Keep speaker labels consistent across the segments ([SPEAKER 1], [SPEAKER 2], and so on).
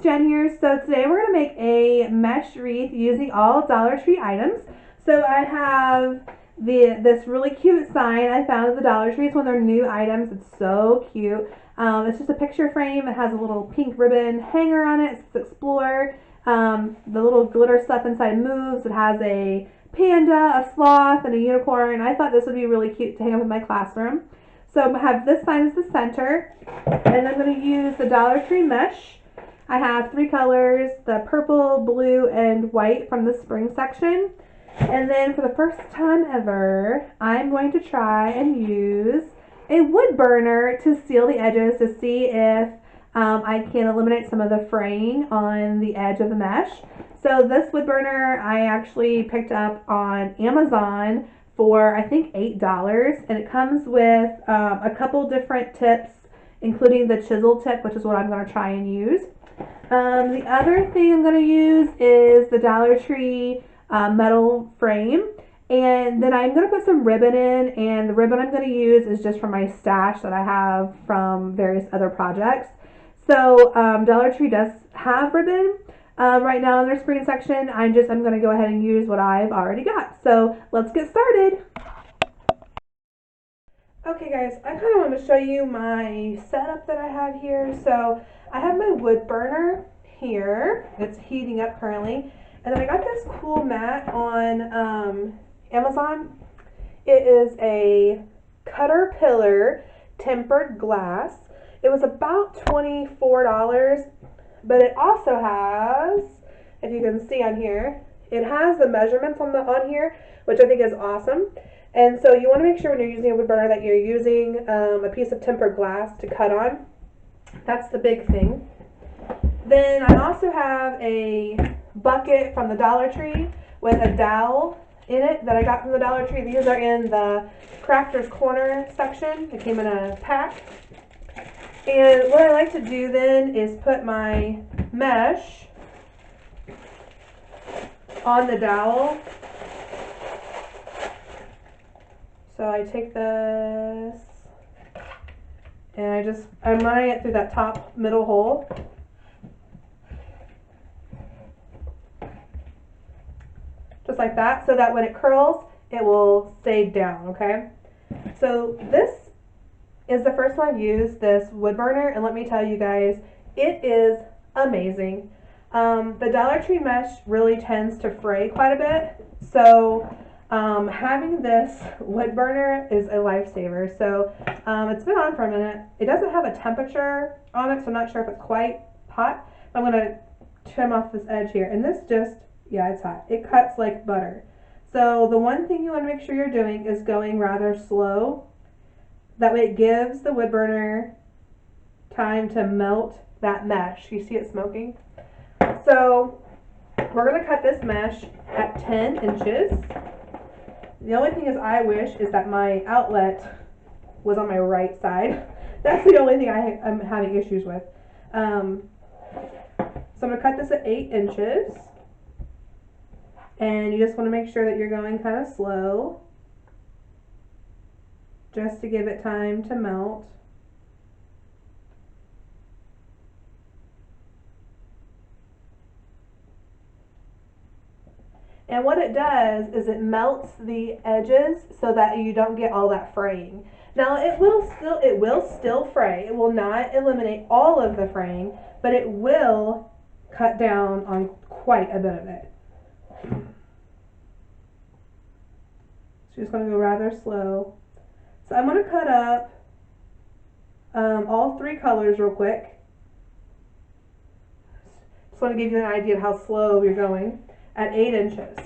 [SPEAKER 1] Jen here. So today we're going to make a mesh wreath using all Dollar Tree items. So I have this really cute sign I found at the Dollar Tree. It's one of their new items. It's so cute. It's just a picture frame. It has a little pink ribbon hanger on it. It says Explore. The little glitter stuff inside moves. It has a panda, a sloth, and a unicorn. I thought this would be really cute to hang up in my classroom. So I have this sign as the center, and I'm going to use the Dollar Tree mesh. I have 3 colors, the purple, blue, and white from the spring section. And then for the first time ever, I'm going to try and use a wood burner to seal the edges to see if I can eliminate some of the fraying on the edge of the mesh. So this wood burner I actually picked up on Amazon for I think $8, and it comes with a couple different tips, including the chisel tip, which is what I'm going to try and use. The other thing I'm going to use is the Dollar Tree metal frame, and then I'm going to put some ribbon in, and the ribbon I'm going to use is just from my stash that I have from various other projects. So Dollar Tree does have ribbon right now in their spring section. I'm going to go ahead and use what I've already got. So let's get started. Okay guys, I kind of want to show you my setup that I have here. So I have my wood burner here. It's heating up currently. And then I got this cool mat on Amazon. It is a Caterpillar tempered glass. It was about $24, but it also has, if you can see on here, it has the measurements on here, which I think is awesome. And so you want to make sure when you're using a wood burner that you're using a piece of tempered glass to cut on. That's the big thing. Then I also have a bucket from the Dollar Tree with a dowel in it that I got from the Dollar Tree. These are in the Crafter's Corner section. It came in a pack. And what I like to do then is put my mesh on the dowel. So I take this and I'm running it through that top middle hole. Just like that, so that when it curls, it will stay down, okay? So this is the first one I've used, this wood burner, and let me tell you guys, it is amazing. The Dollar Tree mesh really tends to fray quite a bit, so having this wood burner is a lifesaver. So it's been on for a minute. It doesn't have a temperature on it, so I'm not sure if it's quite hot. I'm going to trim off this edge here, and this just, yeah, it's hot. It cuts like butter. So the one thing you want to make sure you're doing is going rather slow. That way it gives the wood burner time to melt that mesh. You see it smoking? So we're going to cut this mesh at 10 inches. The only thing is I wish is that my outlet was on my right side. That's the only thing I'm having issues with. So I'm going to cut this at 8 inches. And you just want to make sure that you're going kind of slow, just to give it time to melt. And what it does is it melts the edges so that you don't get all that fraying. Now it will still fray. It will not eliminate all of the fraying, but it will cut down on quite a bit of it. So just going to go rather slow. So I'm going to cut up all 3 colors real quick. Just want to give you an idea of how slow you're going at 8 inches.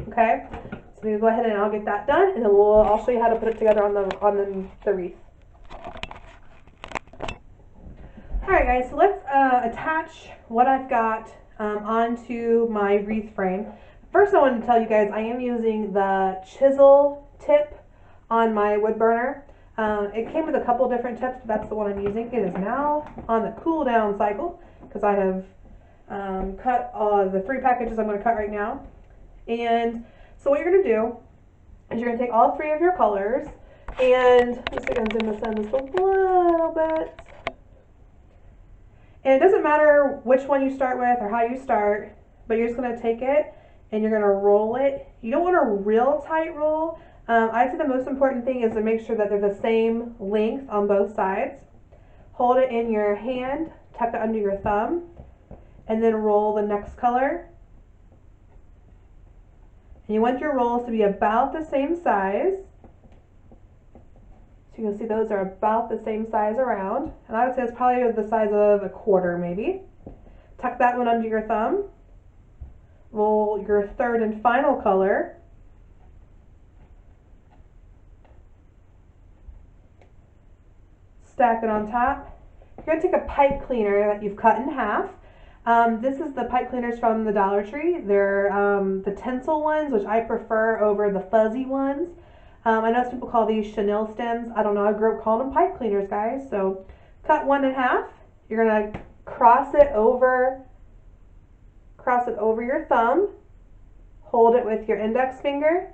[SPEAKER 1] Okay, so I'm going to go ahead and I'll get that done, and then I'll show you how to put it together on the wreath. All right, guys. So let's attach what I've got onto my wreath frame. First, I wanted to tell you guys I am using the chisel tip on my wood burner. It came with a couple different tips, but that's the one I'm using. It is now on the cool down cycle because I have cut the 3 packages I'm going to cut right now. And so what you're going to do is you're going to take all 3 of your colors, and let's see if I can zoom this in just a little bit. And it doesn't matter which one you start with or how you start, but you're just going to take it and you're going to roll it. You don't want a real tight roll. I'd say the most important thing is to make sure that they're the same length on both sides. Hold it in your hand, tuck it under your thumb, and then roll the next color. And you want your rolls to be about the same size. So you can see those are about the same size around. And I would say it's probably the size of a quarter maybe. Tuck that one under your thumb. Roll your third and final color. Stack it on top. You're going to take a pipe cleaner that you've cut in half. This is the pipe cleaners from the Dollar Tree. They're the tinsel ones, which I prefer over the fuzzy ones. I know some people call these chenille stems. I don't know. I grew up calling them pipe cleaners, guys. So cut one in half. You're going to cross it over your thumb. Hold it with your index finger.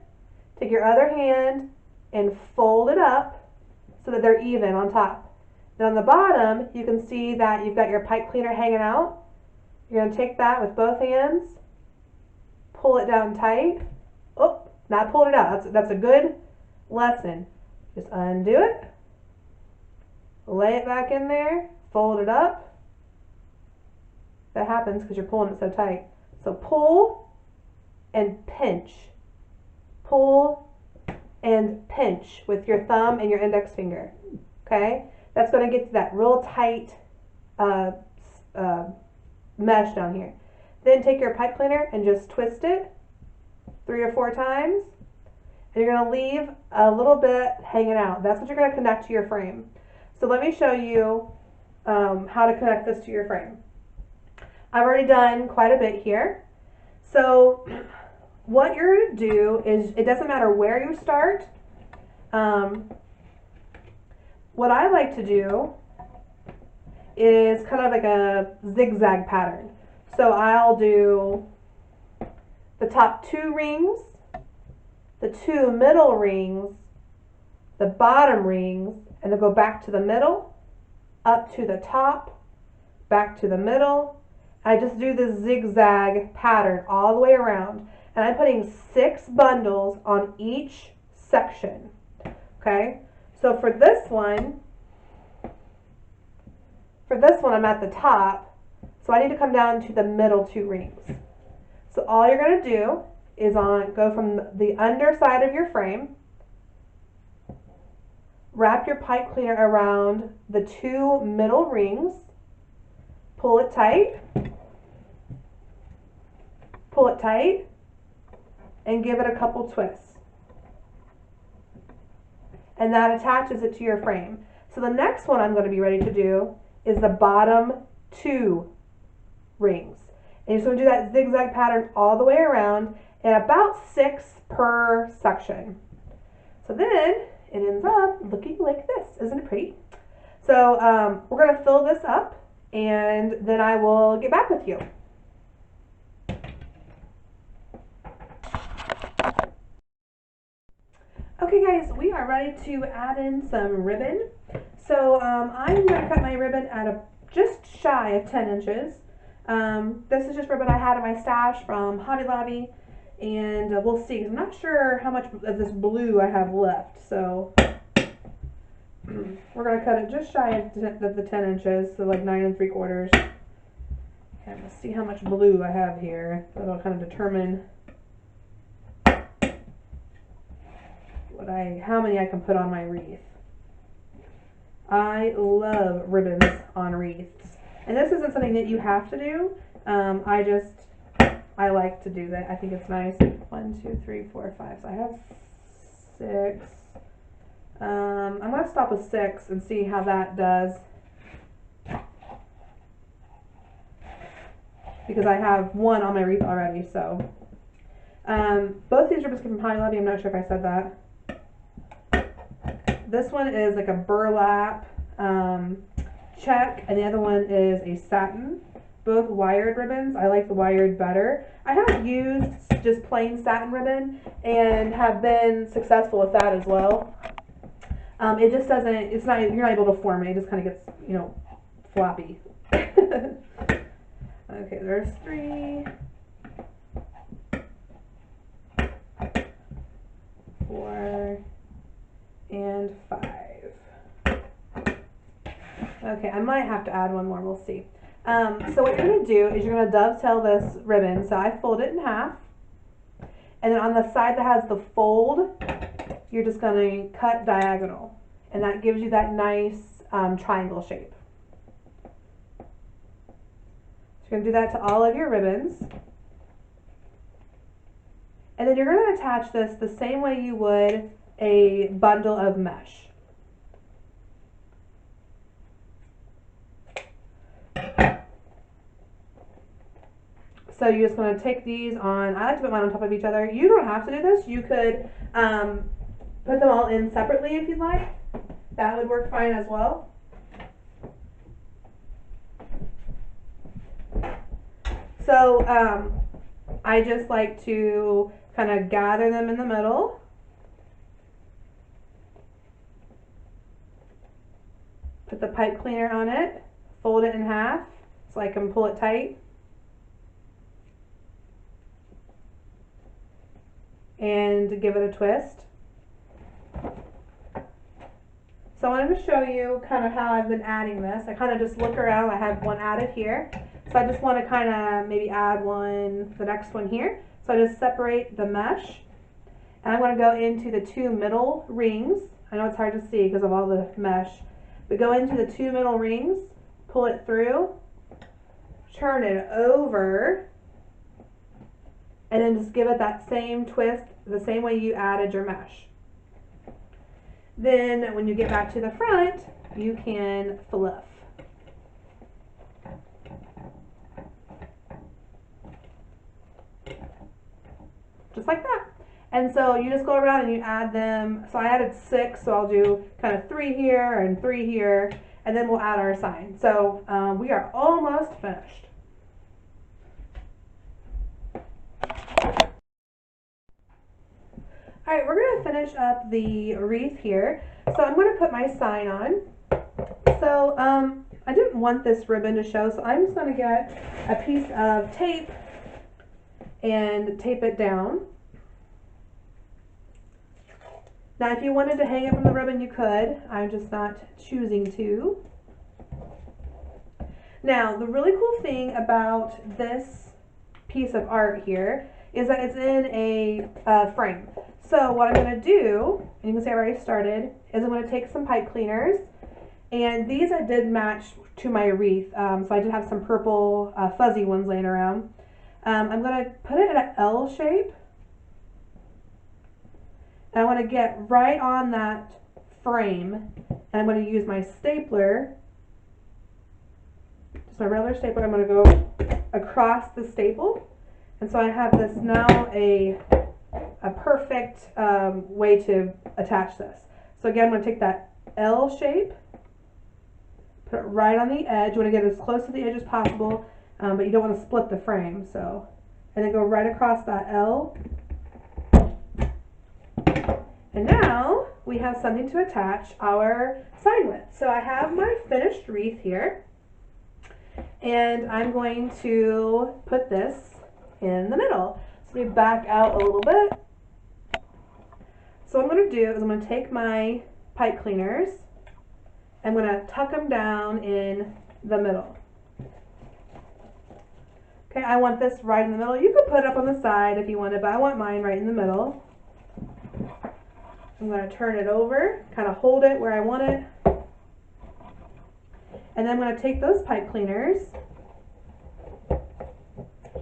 [SPEAKER 1] Take your other hand and fold it up so that they're even on top. Then on the bottom, you can see that you've got your pipe cleaner hanging out. You're going to take that with both hands, pull it down tight. Oh, not pulled it out. That's a good lesson. Just undo it, lay it back in there, fold it up. That happens because you're pulling it so tight. So pull and pinch. Pull and pinch with your thumb and your index finger. Okay? That's going to get to that real tight mesh down here. Then take your pipe cleaner and just twist it 3 or 4 times. And you're going to leave a little bit hanging out. That's what you're going to connect to your frame. So let me show you how to connect this to your frame. I've already done quite a bit here. So what you're going to do is, it doesn't matter where you start. What I like to do is kind of like a zigzag pattern. So I'll do the top 2 rings, the 2 middle rings, the bottom rings, and then go back to the middle, up to the top, back to the middle. I just do this zigzag pattern all the way around. And I'm putting 6 bundles on each section. Okay? So for this one I'm at the top, so I need to come down to the middle 2 rings. So all you're going to do is go from the underside of your frame, wrap your pipe cleaner around the 2 middle rings, pull it tight, and give it a couple twists. And that attaches it to your frame. So the next one I'm going to be ready to do is the bottom 2 rings. And you're just going to do that zigzag pattern all the way around, and about 6 per section. So then it ends up looking like this. Isn't it pretty? So we're going to fill this up, and then I will get back with you. Okay guys, we are ready to add in some ribbon. So I'm going to cut my ribbon at just shy of 10 inches. This is just ribbon I had in my stash from Hobby Lobby, and we'll see. I'm not sure how much of this blue I have left, so we're going to cut it just shy of the 10 inches, so like 9 3/4. And we'll see how much blue I have here. That'll kind of determine how many I can put on my wreath. I love ribbons on wreaths. And this isn't something that you have to do. I like to do that. I think it's nice. 1, 2, 3, 4, 5. So I have 6. I'm going to stop with 6 and see how that does. Because I have 1 on my wreath already, so. Both these ribbons came from Hobby Lobby. I'm not sure if I said that. This one is like a burlap check, and the other one is a satin. Both wired ribbons. I like the wired better. I have used just plain satin ribbon and have been successful with that as well. It just doesn't, you're not able to form it. It just kind of gets, floppy. Okay, there's 3, 4, and 5. Okay, I might have to add one more, we'll see. So what you're going to do is you're going to dovetail this ribbon. So I fold it in half, and then on the side that has the fold, you're just going to cut diagonal, and that gives you that nice triangle shape. So you're going to do that to all of your ribbons. And then you're going to attach this the same way you would a bundle of mesh. So you're just going to take these on, I like to put mine on top of each other. You don't have to do this. You could put them all in separately if you'd like. That would work fine as well. So I just like to kind of gather them in the middle. Put the pipe cleaner on it, fold it in half so I can pull it tight. And give it a twist. So I wanted to show you kind of how I've been adding this. I kind of just look around. I have one added here. So I just want to kind of maybe add one, the next one here. So I just separate the mesh. And I'm going to go into the 2 middle rings. I know it's hard to see because of all the mesh. But go into the 2 middle rings, pull it through, turn it over, and then just give it that same twist the same way you added your mesh. Then when you get back to the front, you can fluff. Just like that. And so you just go around and you add them. So I added 6, so I'll do kind of 3 here and 3 here, and then we'll add our sign. So we are almost finished. All right, we're going to finish up the wreath here. So I'm going to put my sign on. So I didn't want this ribbon to show, so I'm just going to get a piece of tape and tape it down. Now if you wanted to hang it from the ribbon, you could. I'm just not choosing to. Now the really cool thing about this piece of art here is that it's in a frame. So what I'm going to do, and you can see I've already started, is I'm going to take some pipe cleaners, and these I did match to my wreath, so I did have some purple fuzzy ones laying around. I'm going to put it in an L shape, and I want to get right on that frame, and I'm going to use my stapler, just my regular stapler. I'm going to go across the staple, and so I have this now a perfect way to attach this. So again, I'm going to take that L shape, put it right on the edge. You want to get as close to the edge as possible, but you don't want to split the frame. So, and then go right across that L. And now we have something to attach our sign with. So I have my finished wreath here, and I'm going to put this in the middle. So let me back out a little bit. So what I'm going to do is I'm going to take my pipe cleaners, I'm going to tuck them down in the middle. Okay, I want this right in the middle. You could put it up on the side if you wanted, but I want mine right in the middle. I'm going to turn it over, kind of hold it where I want it. And then I'm going to take those pipe cleaners.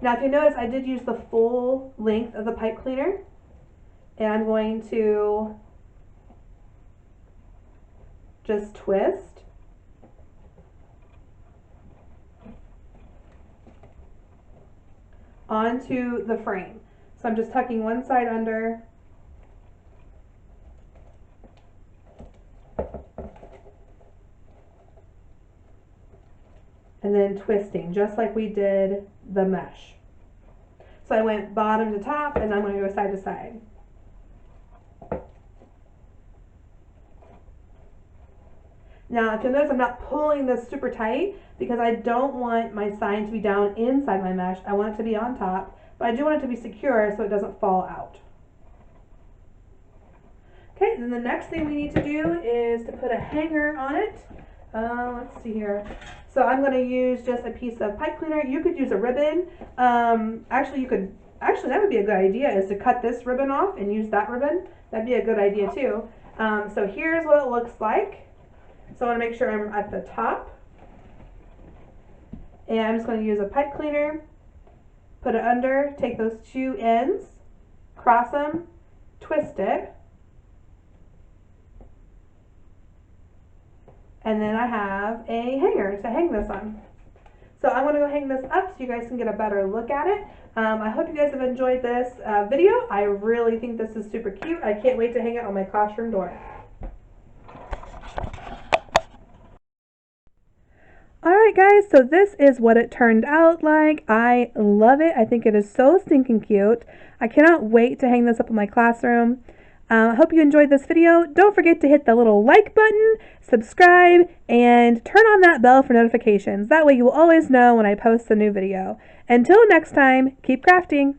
[SPEAKER 1] Now if you notice, I did use the full length of the pipe cleaner. And I'm going to just twist. Onto the frame. So I'm just tucking one side under. And then twisting, just like we did the mesh. So I went bottom to top, and I'm going to go side to side. Now, if you'll notice, I'm not pulling this super tight because I don't want my sign to be down inside my mesh. I want it to be on top, but I do want it to be secure so it doesn't fall out. Okay, then the next thing we need to do is to put a hanger on it. Let's see here. So I'm going to use just a piece of pipe cleaner. You could use a ribbon. Actually, that would be a good idea, is to cut this ribbon off and use that ribbon. That'd be a good idea too. So here's what it looks like. So I want to make sure I'm at the top. And I'm just going to use a pipe cleaner, put it under, take those two ends, cross them, twist it, and then I have a hanger to hang this on. So I'm going to go hang this up so you guys can get a better look at it. I hope you guys have enjoyed this video. I really think this is super cute. I can't wait to hang it on my classroom door. Alright guys, so this is what it turned out like. I love it. I think it is so stinking cute. I cannot wait to hang this up in my classroom. I hope you enjoyed this video. Don't forget to hit the little like button, subscribe, and turn on that bell for notifications. That way you will always know when I post a new video. Until next time, keep crafting!